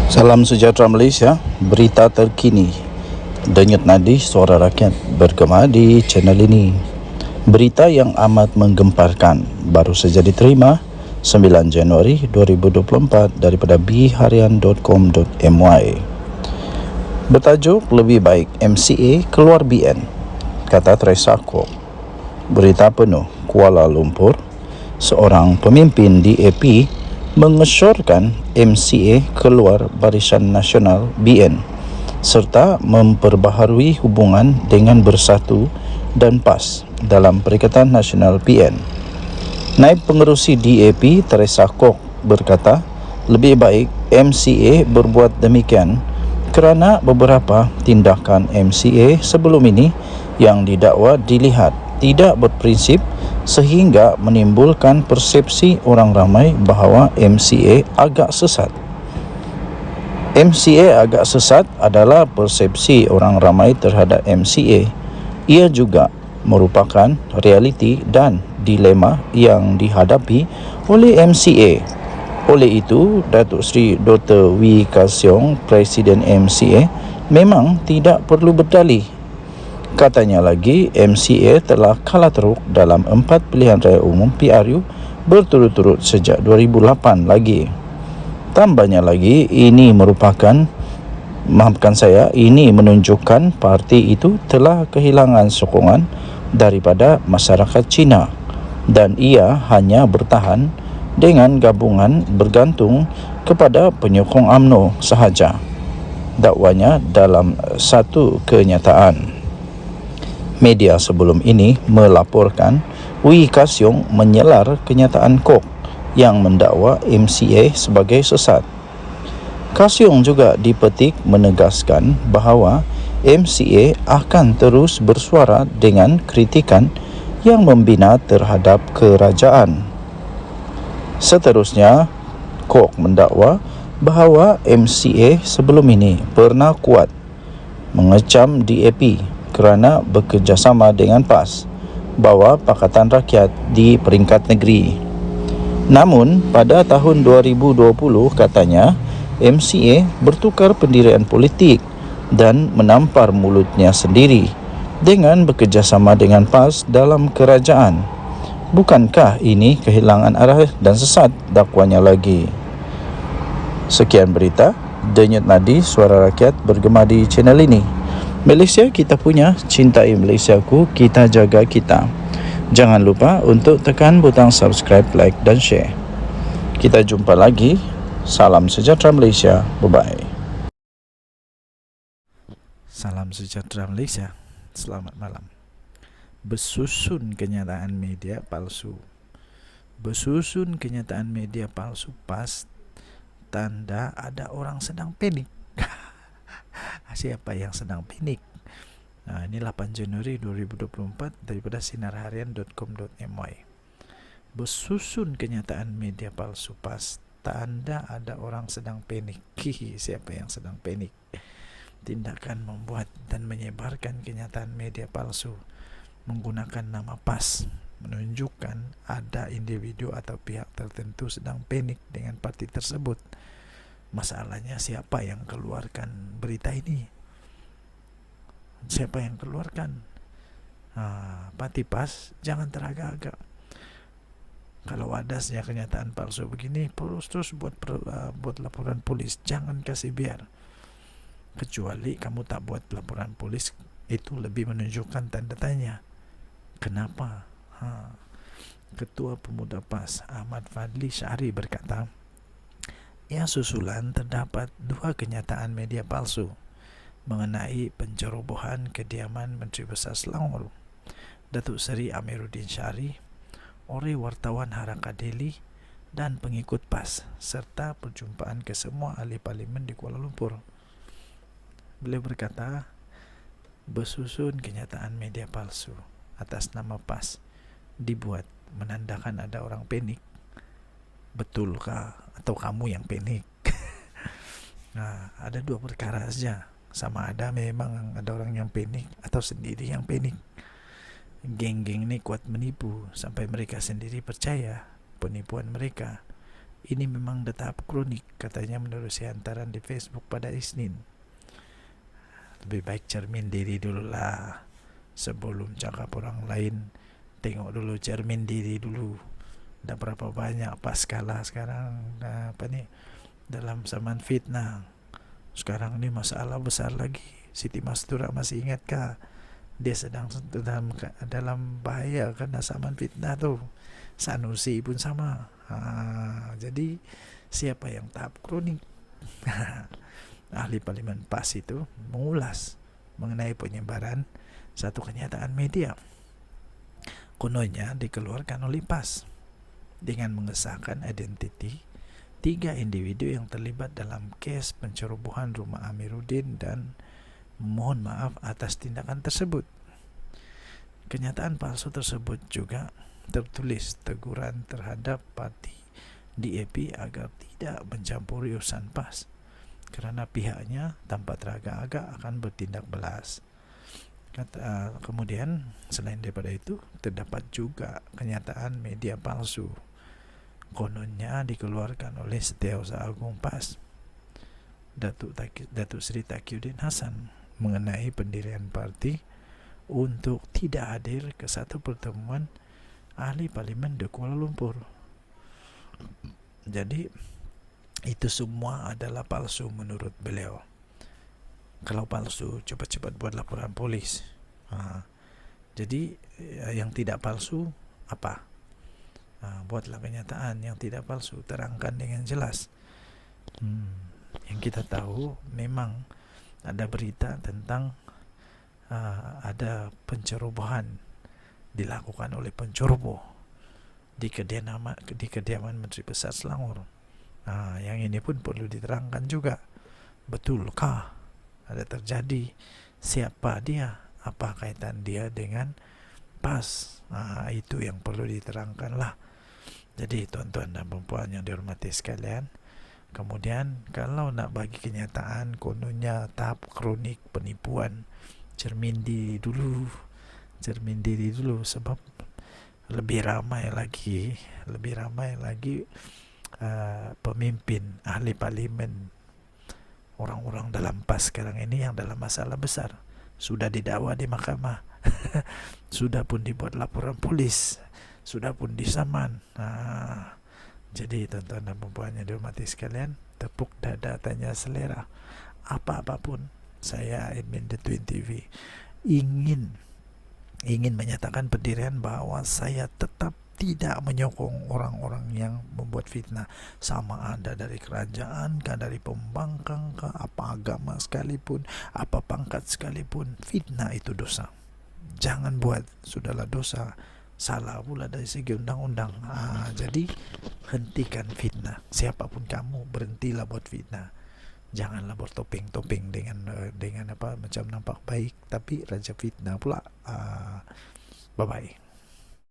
Salam sejahtera Malaysia, berita terkini. Denyut nadi suara rakyat bergema di channel ini. Berita yang amat menggemparkan baru saja diterima 9 Januari 2024 daripada bharian.com.my. Bertajuk lebih baik MCA keluar BN, kata Teresa Kwok. Berita penuh Kuala Lumpur, seorang pemimpin DAP mengesyorkan MCA keluar Barisan Nasional BN serta memperbaharui hubungan dengan Bersatu dan PAS dalam Perikatan Nasional BN. Naib Pengerusi DAP Teresa Kwok berkata, lebih baik MCA berbuat demikian kerana beberapa tindakan MCA sebelum ini yang didakwa dilihat tidak berprinsip sehingga menimbulkan persepsi orang ramai bahawa MCA agak sesat. MCA agak sesat adalah persepsi orang ramai terhadap MCA. Ia juga merupakan realiti dan dilema yang dihadapi oleh MCA. Oleh itu, Datuk Seri Dr. Wee Ka Siong, Presiden MCA, memang tidak perlu berdalih. Katanya lagi, MCA telah kalah teruk dalam 4 pilihan raya umum PRU berturut-turut sejak 2008 lagi. Tambahnya lagi, ini menunjukkan parti itu telah kehilangan sokongan daripada masyarakat Cina dan ia hanya bertahan dengan gabungan bergantung kepada penyokong UMNO sahaja. Dakwanya dalam satu kenyataan. Media sebelum ini melaporkan Wee Ka Siong menyelar kenyataan Kwok yang mendakwa MCA sebagai sesat. Ka Siong juga dipetik menegaskan bahawa MCA akan terus bersuara dengan kritikan yang membina terhadap kerajaan. Seterusnya, Kwok mendakwa bahawa MCA sebelum ini pernah kuat mengecam DAP kerana bekerjasama dengan PAS bawah Pakatan Rakyat di peringkat negeri. Namun, pada tahun 2020 katanya, MCA bertukar pendirian politik dan menampar mulutnya sendiri dengan bekerjasama dengan PAS dalam kerajaan. Bukankah ini kehilangan arah dan sesat, dakwanya lagi. Sekian berita, denyut nadi suara rakyat bergema di channel ini. Malaysia kita punya, cintai Malaysiaku, kita jaga kita. Jangan lupa untuk tekan butang subscribe, like dan share. Kita jumpa lagi. Salam sejahtera Malaysia. Bye-bye. Salam sejahtera Malaysia. Selamat malam. Bersusun kenyataan media palsu. Bersusun kenyataan media palsu PAS tanda ada orang sedang panik. Siapa yang sedang panik? Ini 8 Januari 2024 daripada sinarharian.com.my. Bersusun kenyataan media palsu PAS tanda ada orang sedang panik. Siapa yang sedang panik? Tindakan membuat dan menyebarkan kenyataan media palsu menggunakan nama PAS menunjukkan ada individu atau pihak tertentu sedang panik dengan parti tersebut. Masalahnya siapa yang keluarkan berita ini? Siapa yang keluarkan? Parti PAS jangan teragak-agak. Kalau ada kenyataan palsu begini, terus buat laporan polis. Jangan kasih biar. Kecuali kamu tak buat laporan polis, itu lebih menunjukkan tanda tanya. Kenapa? Ketua Pemuda PAS Ahmad Fadli Syahri berkata, yang susulan terdapat 2 kenyataan media palsu mengenai pencerobohan kediaman Menteri Besar Selangor, Datuk Seri Amiruddin Syari, oleh wartawan Haraka Daily dan pengikut PAS, serta perjumpaan kesemua ahli parlimen di Kuala Lumpur. Beliau berkata, bersusun kenyataan media palsu atas nama PAS dibuat menandakan ada orang panik. Betulkah atau kamu yang panik? Ada 2 perkara saja. Sama ada memang ada orang yang panik atau sendiri yang panik. Geng-geng ini kuat menipu sampai mereka sendiri percaya penipuan mereka Ini memang dah tahap kronik, katanya menurut hantaran di Facebook pada Isnin. Lebih baik cermin diri dulu lah sebelum cakap orang lain. Tengok dulu cermin diri dulu. Dah berapa banyak pas kalah sekarang dalam zaman fitnah. Sekarang ni masalah besar lagi. Siti Mastura masih ingatkah dia sedang dalam bahaya karena zaman fitnah tu? Sanusi pun sama. Jadi siapa yang tahap kronik? Ahli Parlimen PAS itu mengulas mengenai penyebaran satu kenyataan media. Kononnya dikeluarkan oleh PAS dengan mengesahkan identiti 3 individu yang terlibat dalam kes pencerobohan rumah Amiruddin dan mohon maaf atas tindakan tersebut. Kenyataan palsu tersebut juga tertulis teguran terhadap parti DAP agar tidak mencampuri urusan PAS kerana pihaknya tampak teragak-agak akan bertindak balas. Kemudian selain daripada itu terdapat juga kenyataan media palsu. Kononnya dikeluarkan oleh Setiausaha Agung PAS Datuk Seri Taqiyuddin Hasan mengenai pendirian parti untuk tidak hadir ke satu pertemuan ahli parlimen di Kuala Lumpur. Jadi itu semua adalah palsu menurut beliau. Kalau palsu, cepat-cepat buat laporan polis. Jadi yang tidak palsu apa? Buatlah kenyataan yang tidak palsu, terangkan dengan jelas. Yang kita tahu memang ada berita tentang ada pencerobohan dilakukan oleh penceroboh di kediaman Menteri Besar Selangor. Yang ini pun perlu diterangkan juga. Betulkah ada terjadi? Siapa dia? Apa kaitan dia dengan PAS? Itu yang perlu diterangkan lah. Jadi tuan-tuan dan puan yang dihormati sekalian, kemudian kalau nak bagi kenyataan kononnya tahap kronik penipuan, cermin diri dulu sebab lebih ramai lagi pemimpin ahli parlimen, orang-orang dalam PAS sekarang ini yang dalam masalah besar sudah didakwa di mahkamah sudah pun dibuat laporan polis, sudah pun disaman. Jadi tuan-tuan dan puan yang dihormati sekalian, tepuk dada tanya selera. Apa-apapun, saya admin The Twin TV ingin menyatakan pendirian bahwa saya tetap tidak menyokong orang-orang yang membuat fitnah, sama ada dari kerajaan kah, dari pembangkang kah, apa agama sekalipun, apa pangkat sekalipun. Fitnah itu dosa, jangan buat. Sudahlah dosa, salah pula dari segi undang-undang. Jadi hentikan fitnah. Siapapun kamu, berhentilah buat fitnah. Janganlah bertopeng-topeng dengan apa macam nampak baik tapi raja fitnah pula. Bye bye.